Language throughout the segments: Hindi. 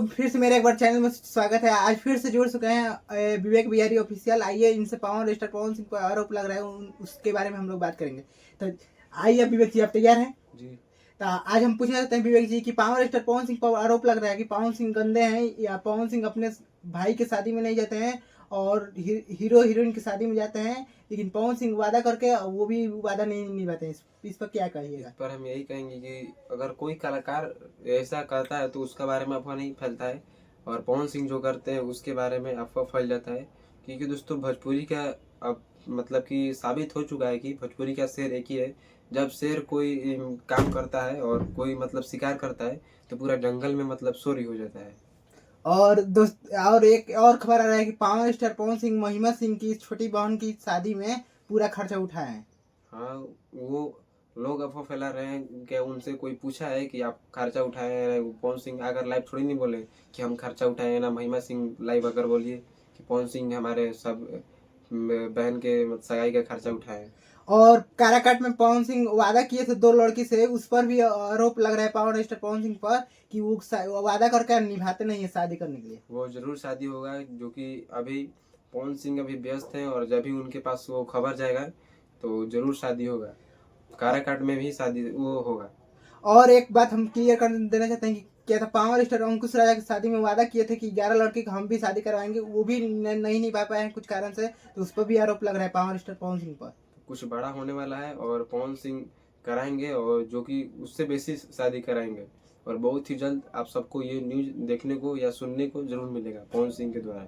फिर से मेरे एक बार चैनल में स्वागत है। आज फिर से जुड़ चुके हैं विवेक बिहारी ऑफिशियल। आइए इनसे स्टार पवन सिंह पर आरोप लग रहा है उसके बारे में हम लोग बात करेंगे। तो आइए विवेक जी, आप तैयार हैं? जी। तो आज हम पूछना चाहते हैं विवेक जी कि स्टार पवन सिंह पर आरोप लग रहा है कि पवन सिंह गंदे हैं या पवन सिंह अपने भाई की शादी में नहीं जाते हैं और हीरो हीरोइन की शादी में जाते हैं, लेकिन पवन सिंह वादा करके वो भी वादा नहीं निभाते हैं। इस पर क्या कहिएगा? इस पर हम यही कहेंगे कि अगर कोई कलाकार ऐसा करता है तो उसके बारे में अफवाह नहीं फैलता है, और पवन सिंह जो करते हैं उसके बारे में अफवाह फैल जाता है। क्योंकि दोस्तों भोजपुरी का अब मतलब कि साबित हो चुका है कि भोजपुरी का शेर एक ही है। जब शेर कोई काम करता है और कोई मतलब शिकार करता है तो पूरा जंगल में मतलब शोर हो जाता है। और दोस्त, और एक और खबर आ रहा है कि स्टार पवन सिंह महिमा सिंह की छोटी बहन की शादी में पूरा खर्चा उठाए हैं। हाँ, वो लोग अफवाह फैला रहे हैं। क्या उनसे कोई पूछा है कि आप खर्चा उठाए हैं? पवन सिंह अगर लाइव थोड़ी नहीं बोले कि हम खर्चा उठाए हैं ना। महिमा सिंह लाइव अगर बोलिए कि पवन सिंह हमारे सब बहन के सगाई का खर्चा उठाए। और काराकाट में पवन सिंह वादा किए थे 2 लड़की से, उस पर भी आरोप लग रहा है स्टार पवन सिंह पर कि वो वादा करके निभाते नहीं है शादी करने के लिए। वो जरूर शादी होगा, जो कि अभी पवन सिंह अभी व्यस्त हैं, और जब भी उनके पास वो खबर जाएगा तो जरूर शादी होगा। काराकाट में भी शादी वो होगा। और एक बात हम क्लियर कर देना चाहते हैं कि क्या था, स्टार अंकुश राजा की शादी में वादा किए थे कि 11 लड़की को हम भी शादी करवाएंगे, वो भी नहीं निभा पाए हैं कुछ कारण से, तो उस पर भी आरोप लग रहा है स्टार पवन सिंह पर। कुछ बड़ा होने वाला है और पवन सिंह कराएंगे, और जो कि उससे बेसी शादी कराएंगे, और बहुत ही जल्द आप सबको ये न्यूज देखने को या सुनने को जरूर मिलेगा पवन सिंह के द्वारा।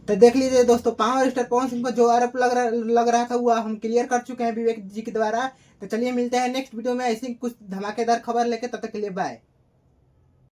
तो देख लीजिए दोस्तों, स्टार पवन सिंह पर जो आरोप लग रहा था वो हम क्लियर कर चुके हैं विवेक जी के द्वारा। तो चलिए मिलते हैं नेक्स्ट वीडियो में ऐसी कुछ धमाकेदार खबर लेके, तब तक के लिए बाय।